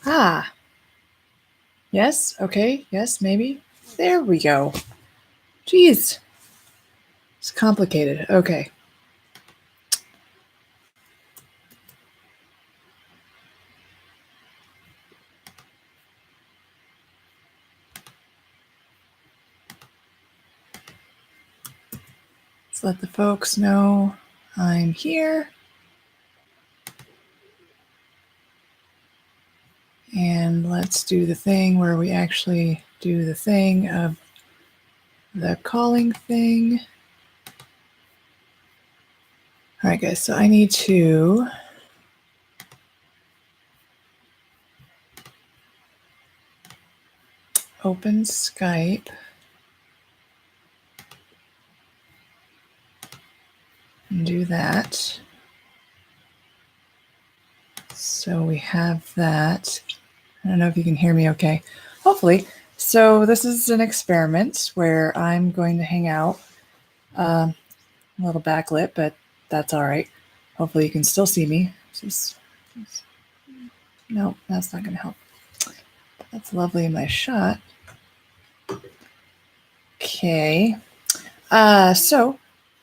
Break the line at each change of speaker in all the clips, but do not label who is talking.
Ah. Yes. Okay. Yes, maybe. There we go. Jeez. It's complicated. Okay. Let's let the folks know I'm here. And let's do the thing where we actually do the thing of the calling thing. All right, guys, so I need to open Skype and do that. So we have that. I don't know if you can hear me okay. Hopefully. So this is an experiment where I'm going to hang out. A little backlit, but that's all right. Hopefully you can still see me. No, that's not going to help. That's lovely in my shot. Okay. So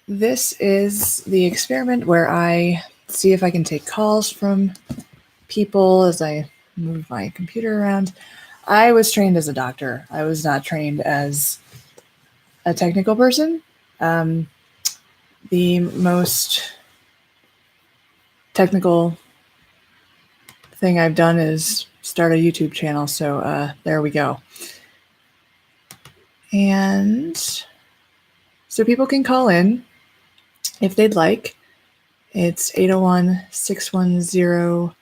this is the experiment where I see if I can take calls from people as I move my computer around. I was trained as a doctor. I was not trained as a technical person. The most technical thing I've done is start a YouTube channel. So there we go. And so people can call in if they'd like. It's 801-610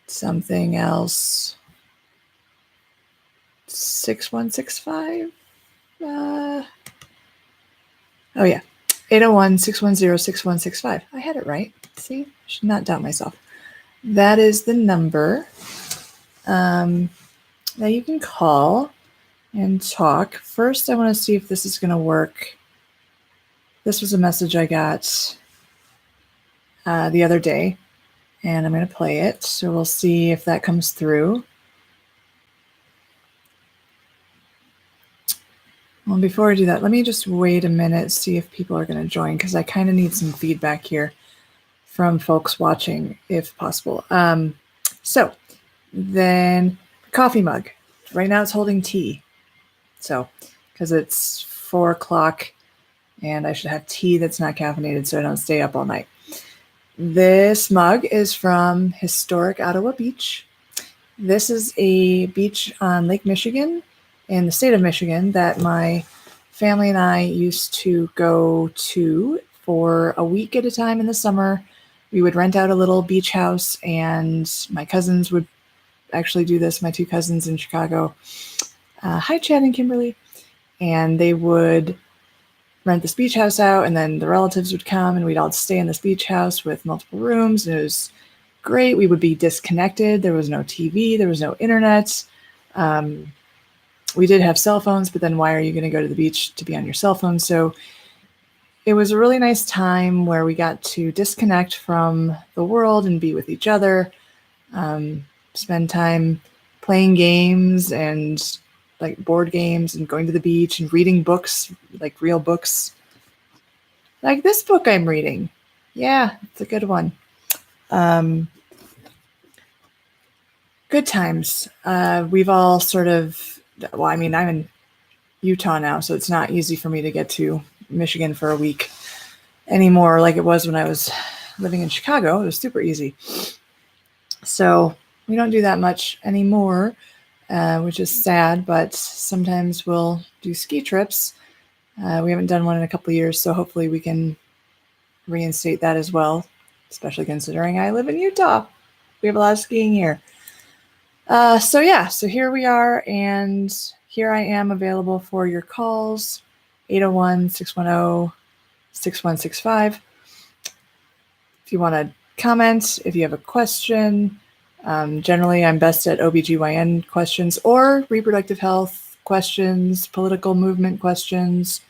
something else 6165. Oh yeah, 801-610-6165. I had it right. See, I should not doubt myself. That is the number that you can call and talk. First, I want to see if this is going to work. This was a message I got the other day, and I'm going to play it. So we'll see if that comes through. Well, before I do that, let me just wait a minute, see if people are going to join, because I kind of need some feedback here from folks watching, if possible. So then coffee mug. Right now it's holding tea. So, because it's 4 o'clock and I should have tea that's not caffeinated so I don't stay up all night. This mug is from historic Ottawa Beach. This is a beach on Lake Michigan in the state of Michigan that my family and I used to go to for a week at a time in the summer. We would rent out a little beach house, and my cousins would actually do this, my 2 cousins in Chicago. Hi, Chad and Kimberly. And they would rent this beach house out, and then the relatives would come, and we'd all stay in this beach house with multiple rooms. And it was great. We would be disconnected. There was no TV. There was no internet. We did have cell phones, but then why are you going to go to the beach to be on your cell phone? So it was a really nice time where we got to disconnect from the world and be with each other, spend time playing games and like board games and going to the beach and reading books, like real books. Like this book I'm reading. Yeah, it's a good one. Good times. We've all sort of, well, I mean, I'm in Utah now, so it's not easy for me to get to Michigan for a week anymore like it was when I was living in Chicago. It was super easy. So we don't do that much anymore, which is sad, but sometimes we'll do ski trips. We haven't done one in a couple of years, so hopefully we can reinstate that as well, especially considering I live in Utah. We have a lot of skiing here. So here we are, and here I am available for your calls, 801-610-6165. If you want to comment, if you have a question, generally I'm best at OBGYN questions or reproductive health questions, political movement questions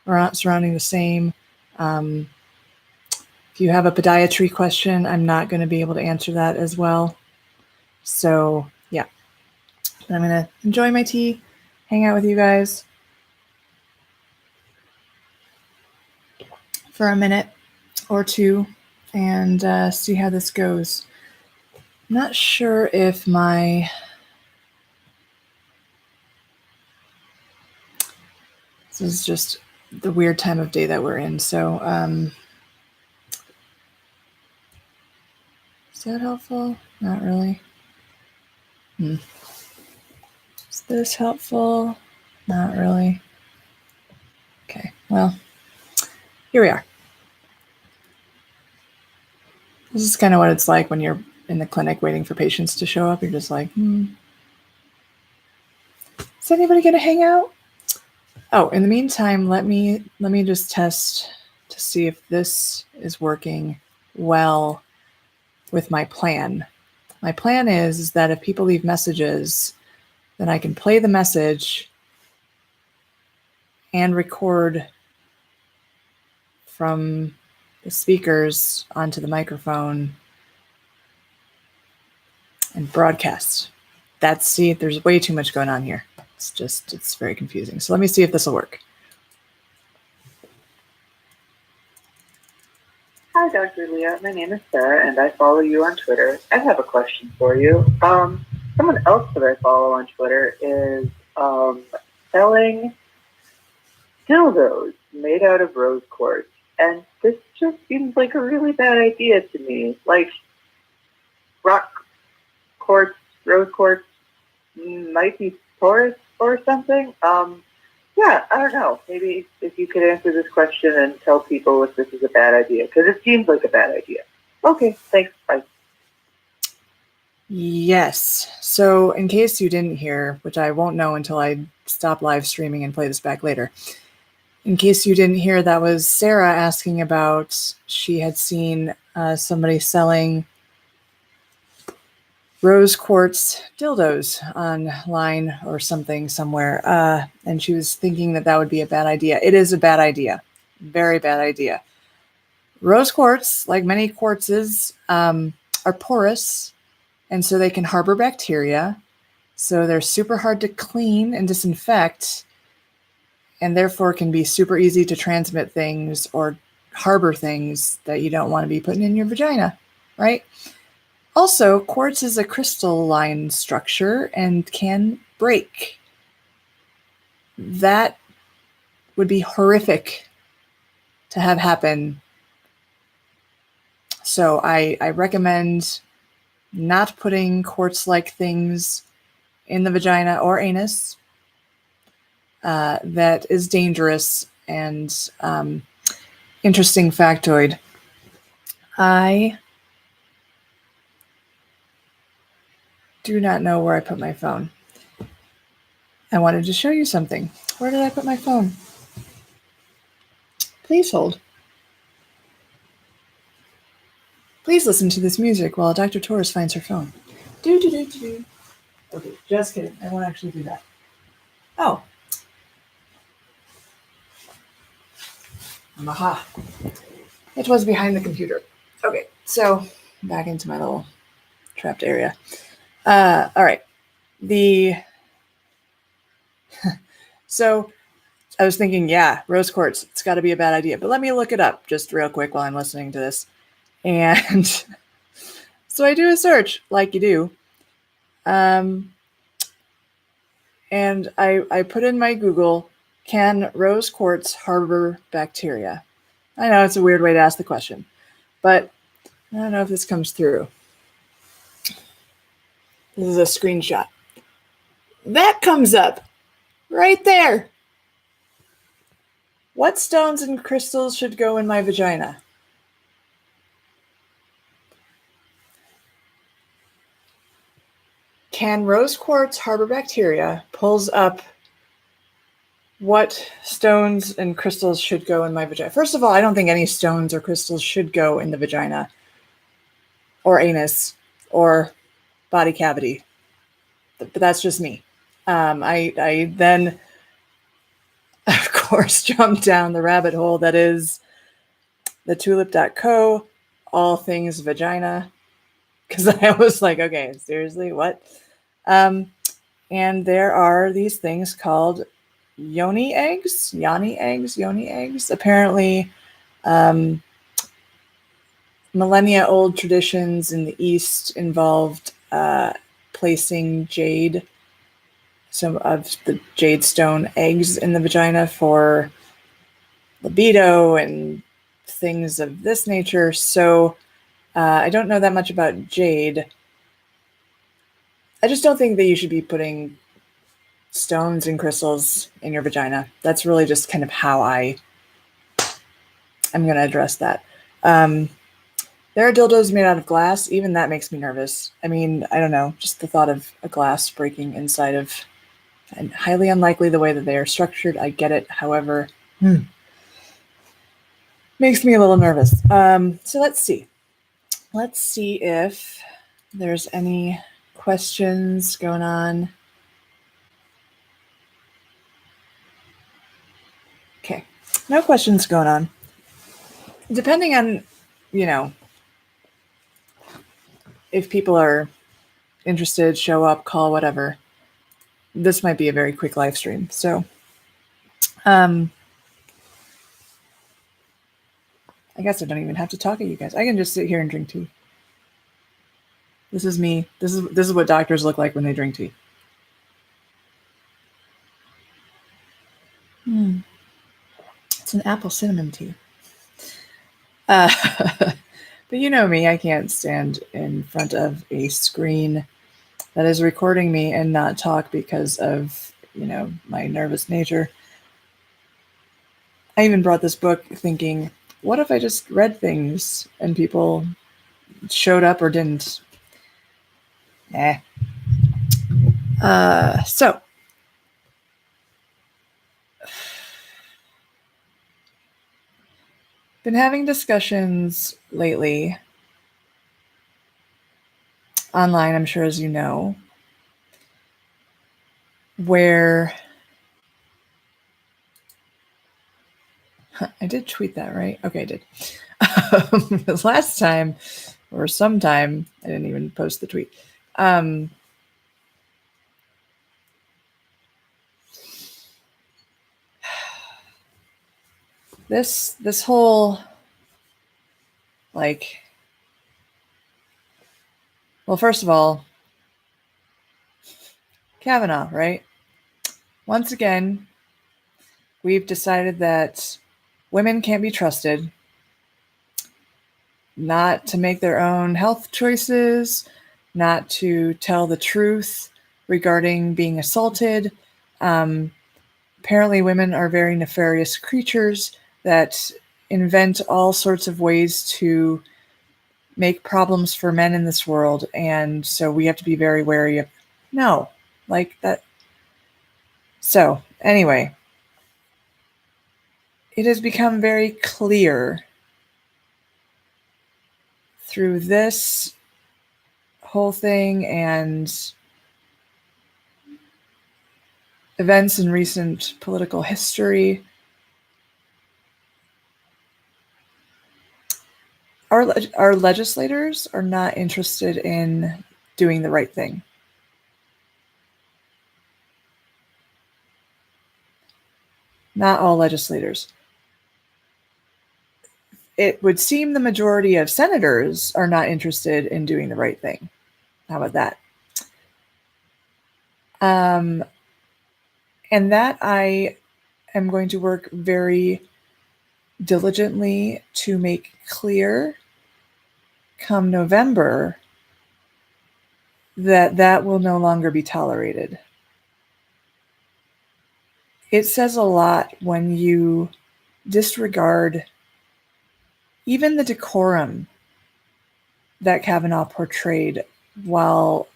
surrounding the same. If you have a podiatry question, I'm not going to be able to answer that as well. So yeah, I'm going to enjoy my tea, hang out with you guys for a minute or two and see how this goes. I'm not sure if this is just the weird time of day that we're in. So is that helpful? Not really. Is this helpful? Not really. Okay, well, here we are. This is kind of what it's like when you're in the clinic waiting for patients to show up. You're just like, is anybody going to hang out? Oh, in the meantime, let me just test to see if this is working well with my plan. My plan is that if people leave messages, then I can play the message and record from the speakers onto the microphone and broadcast. There's way too much going on here. It's very confusing. So let me see if this will work.
Hi, Dr. Leah. My name is Sarah, and I follow you on Twitter. I have a question for you. Someone else that I follow on Twitter is selling dildos made out of rose quartz, and this just seems like a really bad idea to me. Like, rock quartz, rose quartz might be porous or something. Yeah, I don't know. Maybe if you could answer this question and tell people if this is a bad idea, because it seems like a bad idea. Okay, thanks. Bye.
Yes. So in case you didn't hear, which I won't know until I stop live streaming and play this back later. In case you didn't hear, that was Sarah asking about, she had seen somebody selling rose quartz dildos online or something somewhere. And she was thinking that would be a bad idea. It is a bad idea. Very bad idea. Rose quartz, like many quartzes, are porous, and so they can harbor bacteria. So they're super hard to clean and disinfect, and therefore can be super easy to transmit things or harbor things that you don't want to be putting in your vagina, right? Also, quartz is a crystalline structure and can break. That would be horrific to have happen. So I recommend not putting quartz-like things in the vagina or anus. That is dangerous. And interesting factoid, I do not know where I put my phone. I wanted to show you something. Where did I put my phone? Please hold. Please listen to this music while Dr. Torres finds her phone. Do. Okay, just kidding. I won't actually do that. Oh. Aha. It was behind the computer. Okay, so back into my little trapped area. All right. So I was thinking, yeah, rose quartz, it's got to be a bad idea. But let me look it up just real quick while I'm listening to this. And so I do a search like you do. And I put in my Google, can rose quartz harbor bacteria? I know it's a weird way to ask the question, but I don't know if this comes through. This is a screenshot. That comes up right there. What stones and crystals should go in my vagina? Can rose quartz harbor bacteria? Pulls up what stones and crystals should go in my vagina. First of all, I don't think any stones or crystals should go in the vagina or anus or body cavity. But that's just me. I then, of course, jumped down the rabbit hole that is the tulip.co, all things vagina. because I was like, okay, seriously, what? And there are these things called yoni eggs. Apparently, millennia old traditions in the East involved placing jade, some of the jade stone eggs in the vagina for libido and things of this nature. So I don't know that much about jade. I just don't think that you should be putting stones and crystals in your vagina. That's really just kind of how I'm going to address that. There are dildos made out of glass. Even that makes me nervous. I mean, I don't know, just the thought of a glass breaking inside of, and highly unlikely the way that they are structured. I get it. However, makes me a little nervous. So let's see. Let's see if there's any questions going on. Okay, no questions going on. Depending on, if people are interested, show up, call, whatever, this might be a very quick live stream. So I guess I don't even have to talk to you guys. I can just sit here and drink tea. This is me. This is what doctors look like when they drink tea. It's an apple cinnamon tea. But you know me, I can't stand in front of a screen that is recording me and not talk because of, my nervous nature. I even brought this book thinking, what if I just read things and people showed up or didn't? So been having discussions lately online, I'm sure, as you know, where I did tweet that, right? Okay, I did. Because last time or sometime, I didn't even post the tweet. This whole, well, first of all, Kavanaugh, right? Once again, we've decided that women can't be trusted not to make their own health choices, not to tell the truth regarding being assaulted. Apparently, women are very nefarious creatures that invent all sorts of ways to make problems for men in this world. And so we have to be very wary of, no, like that. So anyway, it has become very clear through this whole thing and events in recent political history. Our legislators are not interested in doing the right thing. Not all legislators. It would seem the majority of senators are not interested in doing the right thing. How about that? And that I am going to work very diligently to make clear come November that will no longer be tolerated. It says a lot when you disregard even the decorum that Kavanaugh portrayed during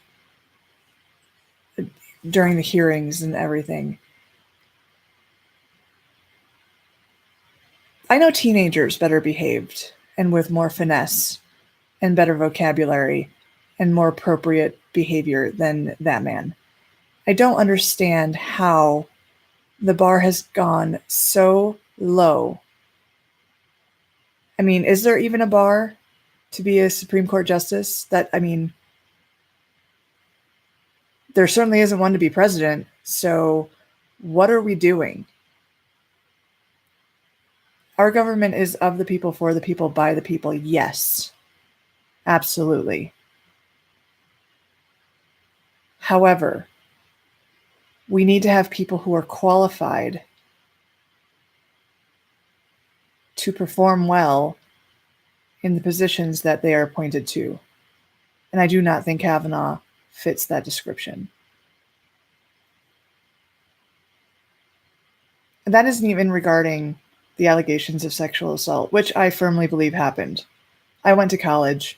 the hearings and everything. I know teenagers better behaved and with more finesse and better vocabulary and more appropriate behavior than that man. I don't understand how the bar has gone so low. I mean, is there even a bar? to be a Supreme Court justice. That, I mean, there certainly isn't one to be president. So what are we doing? Our government is of the people, for the people, by the people. Yes, absolutely. However, we need to have people who are qualified to perform well in the positions that they are appointed to. And I do not think Kavanaugh fits that description. And that isn't even regarding the allegations of sexual assault, which I firmly believe happened. I went to college.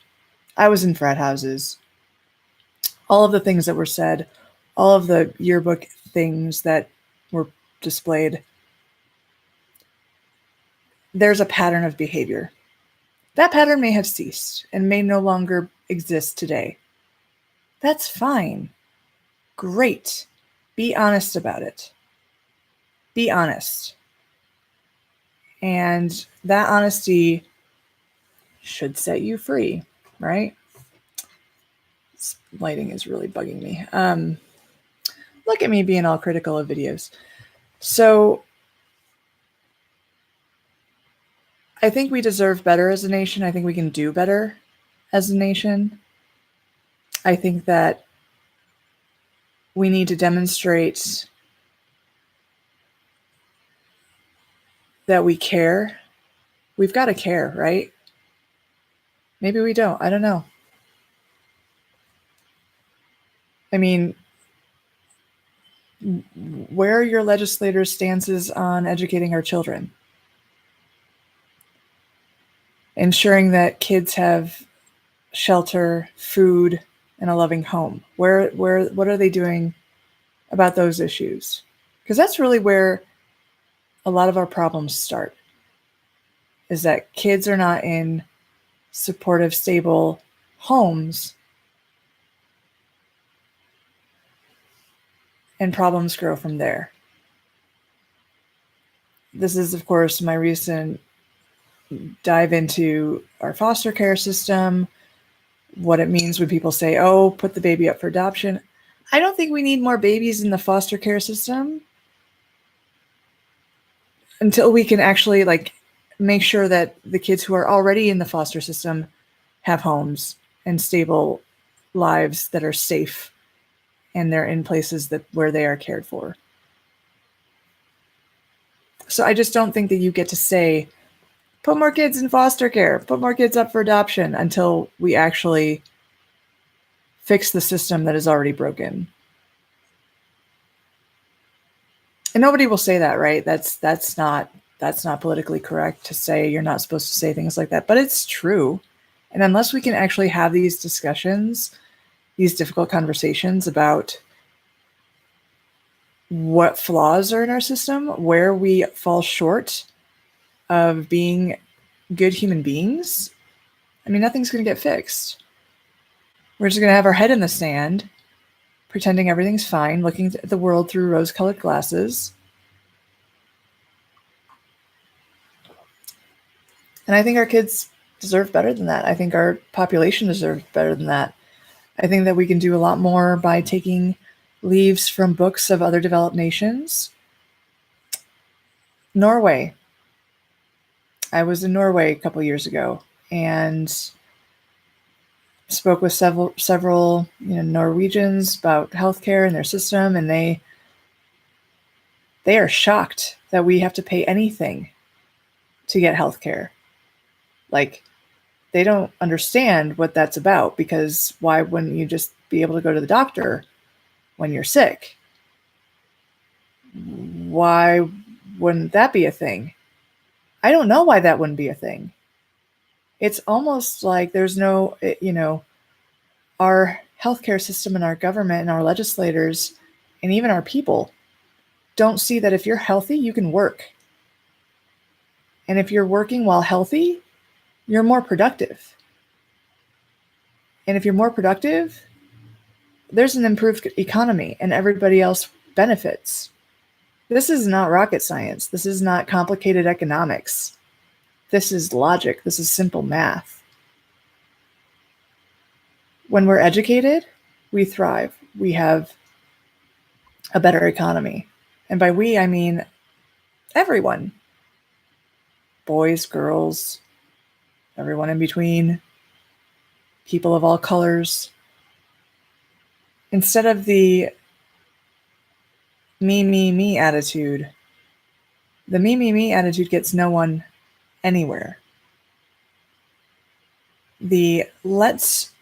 I was in frat houses. All of the things that were said, all of the yearbook things that were displayed, there's a pattern of behavior. That pattern may have ceased and may no longer exist today. That's fine. Great. Be honest about it. Be honest. And that honesty should set you free, right? This lighting is really bugging me. Look at me being all critical of videos. So I think we deserve better as a nation. I think we can do better as a nation. I think that we need to demonstrate that we care. We've got to care, right? Maybe we don't. I don't know. I mean, where are your legislators' stances on educating our children? Ensuring that kids have shelter, food, and a loving home. What are they doing about those issues? Because that's really where a lot of our problems start, is that kids are not in supportive, stable homes, and problems grow from there. This is, of course, my recent dive into our foster care system, what it means when people say, oh, put the baby up for adoption. I don't think we need more babies in the foster care system until we can actually make sure that the kids who are already in the foster system have homes and stable lives that are safe, and they're in places where they are cared for. So I just don't think that you get to say, put more kids in foster care, put more kids up for adoption, until we actually fix the system that is already broken. And nobody will say that, right? That's not politically correct to say. You're not supposed to say things like that, but it's true. And unless we can actually have these discussions, these difficult conversations about what flaws are in our system, where we fall short of being good human beings, I mean, nothing's going to get fixed. We're just going to have our head in the sand, pretending everything's fine, looking at the world through rose-colored glasses. And I think our kids deserve better than that. I think our population deserves better than that. I think that we can do a lot more by taking leaves from books of other developed nations. Norway. I was in Norway a couple years ago and spoke with several Norwegians about healthcare and their system, and they are shocked that we have to pay anything to get healthcare. Like, they don't understand what that's about, because why wouldn't you just be able to go to the doctor when you're sick? Why wouldn't that be a thing? I don't know why that wouldn't be a thing. It's almost like there's no, our healthcare system and our government and our legislators and even our people don't see that if you're healthy, you can work. And if you're working while healthy, you're more productive. And if you're more productive, there's an improved economy and everybody else benefits. This is not rocket science. This is not complicated economics. This is logic. This is simple math. When we're educated, we thrive. We have a better economy. And by we, I mean everyone. Boys, girls, everyone in between, people of all colors. Instead of the me attitude, the me attitude gets no one anywhere. The let's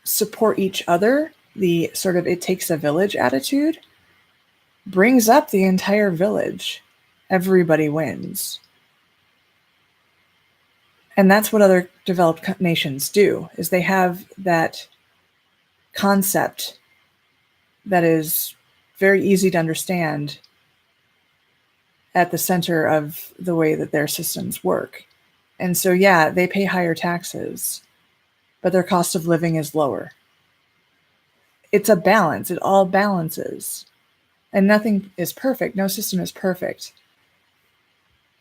support each other, the sort of it takes a village attitude, brings up the entire village. Everybody wins. And that's what other developed nations do, is they have that concept that is very easy to understand at the center of the way that their systems work. And so, yeah, they pay higher taxes, but their cost of living is lower. It's a balance. It all balances. And nothing is perfect. No system is perfect.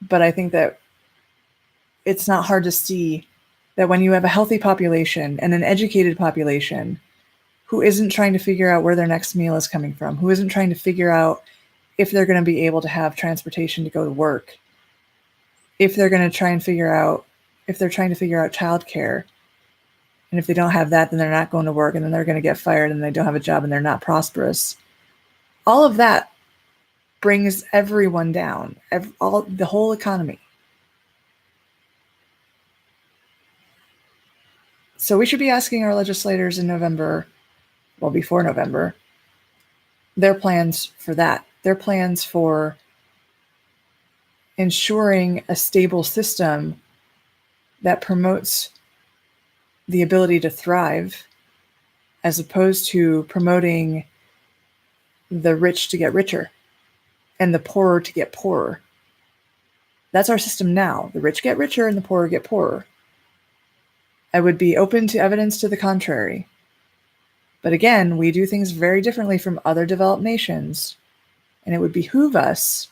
But I think that it's not hard to see that when you have a healthy population and an educated population who isn't trying to figure out where their next meal is coming from, who isn't trying to figure out if they're going to be able to have transportation to go to work, if they're going to try and figure out, if they're trying to figure out childcare, and if they don't have that, then they're not going to work, and then they're going to get fired, and they don't have a job, and they're not prosperous. All of that brings everyone down, the whole economy. So we should be asking our legislators in November, well, before November, their plans for that, their plans for ensuring a stable system that promotes the ability to thrive, as opposed to promoting the rich to get richer and the poorer to get poorer. That's our system now. The rich get richer and the poorer get poorer. I would be open to evidence to the contrary. But again, we do things very differently from other developed nations, and it would behoove us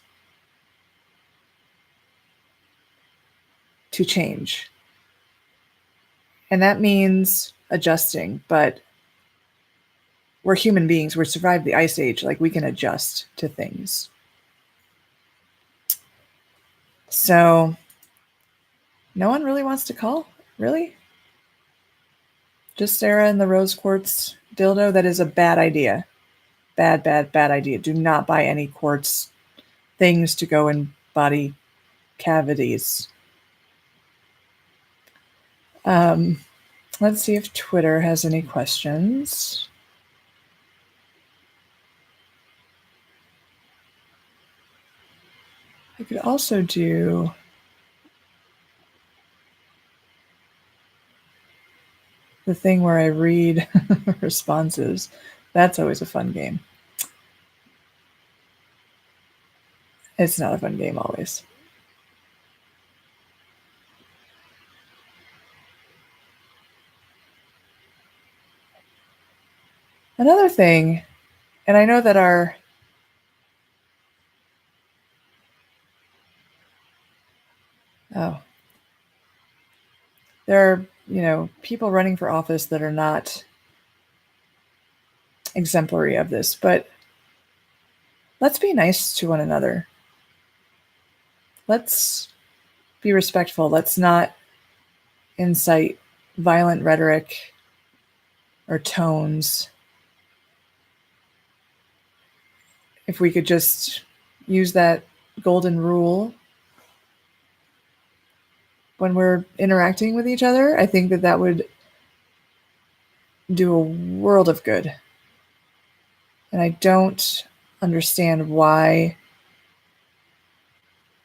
to change. And that means adjusting, but we're human beings. We survived the Ice Age. Like, we can adjust to things. So no one really wants to call? Really? Just Sarah and the rose quartz dildo? That is a bad idea. Bad idea. Do not buy any quartz things to go in body cavities. Let's see if Twitter has any questions. I could also do the thing where I read responses. That's always a fun game. It's not a fun game always. Another thing, and I know that there are, people running for office that are not exemplary of this, but let's be nice to one another. Let's be respectful. Let's not incite violent rhetoric or tones. If we could just use that golden rule when we're interacting with each other, I think that would do a world of good. And I don't understand why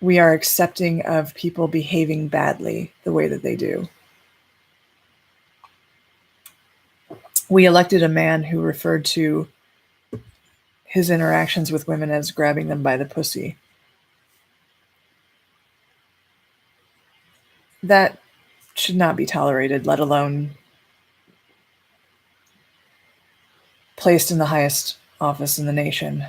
we are accepting of people behaving badly the way that they do. We elected a man who referred to his interactions with women as grabbing them by the pussy. That should not be tolerated, let alone placed in the highest office in the nation.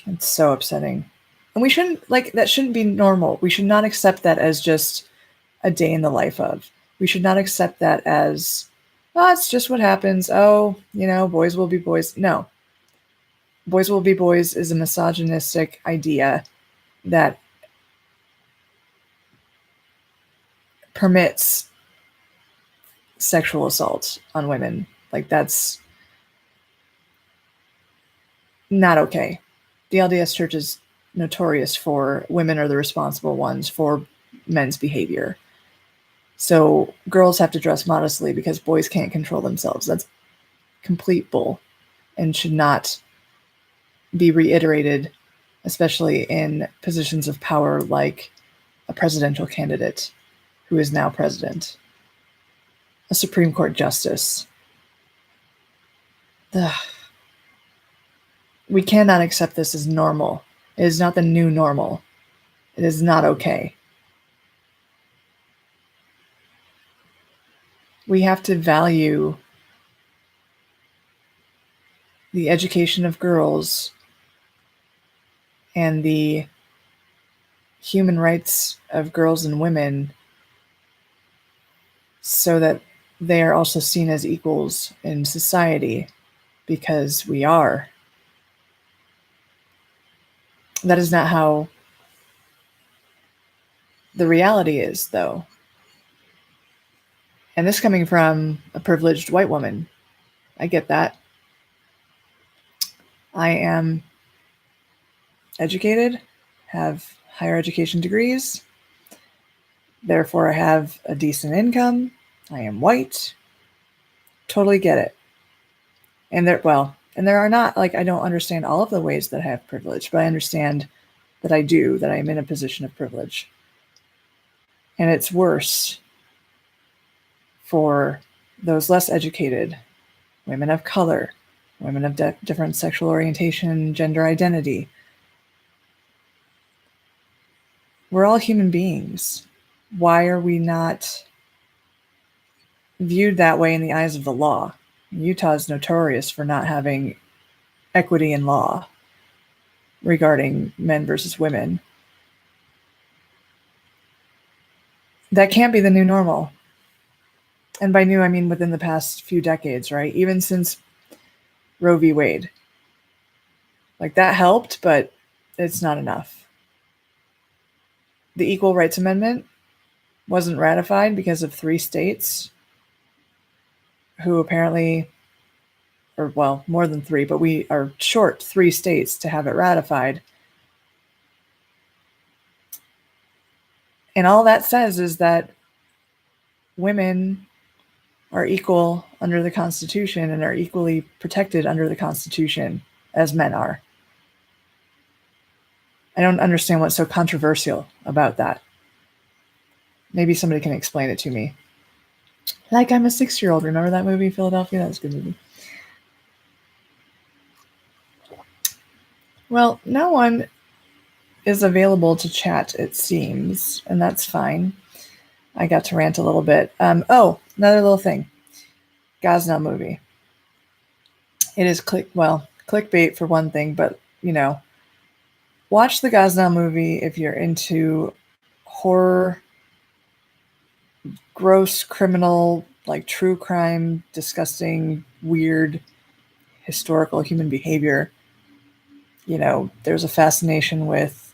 It's so upsetting. And that shouldn't be normal. We should not accept that as just a day in the life of. We should not accept that as, oh, it's just what happens. Oh, boys will be boys. No. Boys will be boys is a misogynistic idea that permits sexual assault on women. Like, that's not okay. The LDS Church is notorious for women are the responsible ones for men's behavior. So girls have to dress modestly because boys can't control themselves. That's complete bull and should not be reiterated, especially in positions of power like a presidential candidate who is now president, a Supreme Court justice. Ugh. We cannot accept this as normal. It is not the new normal. It is not okay. We have to value the education of girls and the human rights of girls and women so that they are also seen as equals in society, because we are. That is not how the reality is, though. And this coming from a privileged white woman. I get that. I am educated, have higher education degrees, therefore I have a decent income. I am white. Totally get it. And there are not, like, I don't understand all of the ways that I have privilege, but I understand that I do, that I am in a position of privilege. And it's worse for those less educated, women of color, women of different sexual orientation, gender identity. We're all human beings. Why are we not viewed that way in the eyes of the law? Utah is notorious for not having equity in law regarding men versus women. That can't be the new normal. And by new, I mean within the past few decades, right? Even since Roe v. Wade. Like, that helped, but it's not enough. The Equal Rights Amendment wasn't ratified because of 3 states who apparently, or well, more than 3, but we are short 3 states to have it ratified. And all that says is that women are equal under the Constitution and are equally protected under the Constitution as men are. I don't understand what's so controversial about that. Maybe somebody can explain it to me. Like I'm a 6-year-old. Remember that movie, Philadelphia? That was a good movie. Well, no one is available to chat, it seems, and that's fine. I got to rant a little bit. Another little thing. Gosnell movie. It is clickbait for one thing, but, watch the Gosnell movie if you're into horror, gross, criminal, like true crime, disgusting, weird, historical human behavior. There's a fascination with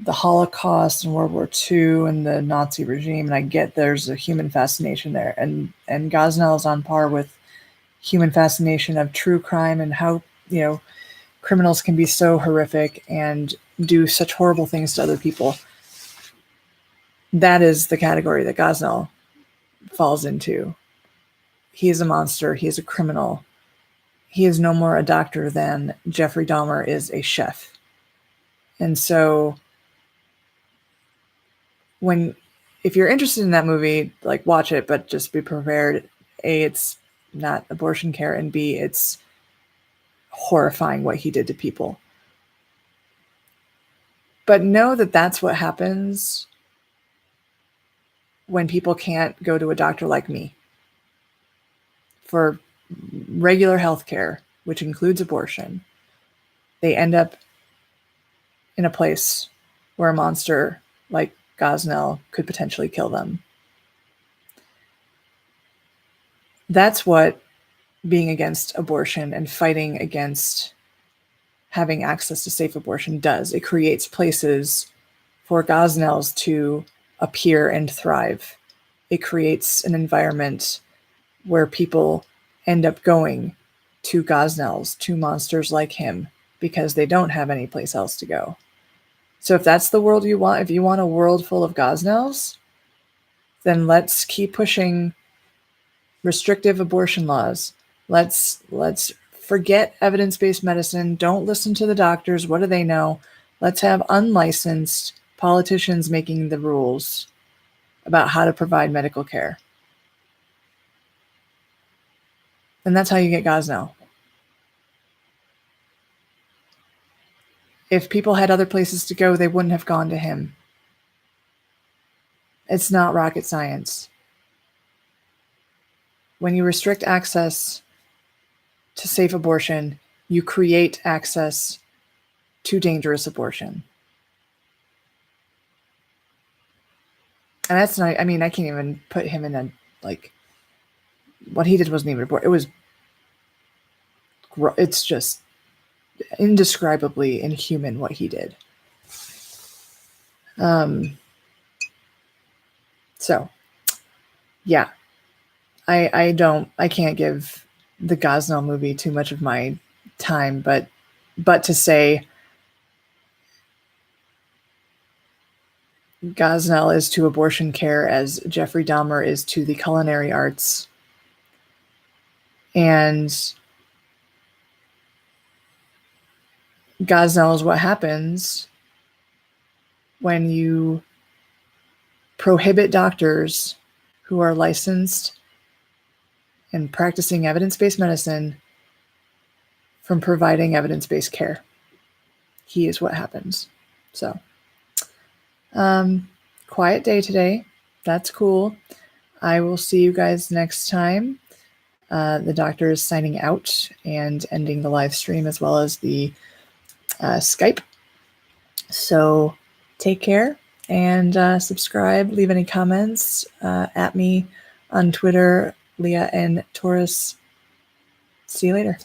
the Holocaust and World War II and the Nazi regime, and I get there's a human fascination there. And Gosnell is on par with human fascination of true crime and how, criminals can be so horrific and do such horrible things to other people. That is the category that Gosnell falls into. He is a monster. He is a criminal. He is no more a doctor than Jeffrey Dahmer is a chef. And so if you're interested in that movie, like, watch it, but just be prepared. A, it's not abortion care, and B, it's horrifying what he did to people. But know that that's what happens when people can't go to a doctor like me for regular health care, which includes abortion. They end up in a place where a monster like Gosnell could potentially kill them. That's what being against abortion and fighting against having access to safe abortion does. It creates places for gosnells to appear and thrive. It creates an environment where people end up going to gosnells, to monsters like him, because they don't have any place else to go. So if that's the world you want, if you want a world full of gosnells, then let's keep pushing restrictive abortion laws. Let's forget evidence-based medicine. Don't listen to the doctors. What do they know? Let's have unlicensed politicians making the rules about how to provide medical care. And that's how you get gosnell. If people had other places to go, they wouldn't have gone to him. It's not rocket science. When you restrict access to safe abortion, you create access to dangerous abortion. And that's not, I mean, I can't even put him in a, like, what he did wasn't even abortion. It's just indescribably inhuman what he did. So, yeah, I can't give the Gosnell movie too much of my time, but to say Gosnell is to abortion care as Jeffrey Dahmer is to the culinary arts. And Gosnell is what happens when you prohibit doctors who are licensed and practicing evidence-based medicine from providing evidence-based care. He is what happens. So, quiet day today. That's cool. I will see you guys next time. The doctor is signing out and ending the live stream as well as the Skype. So take care and subscribe. Leave any comments at me on Twitter, Leah N. Torres. See you later.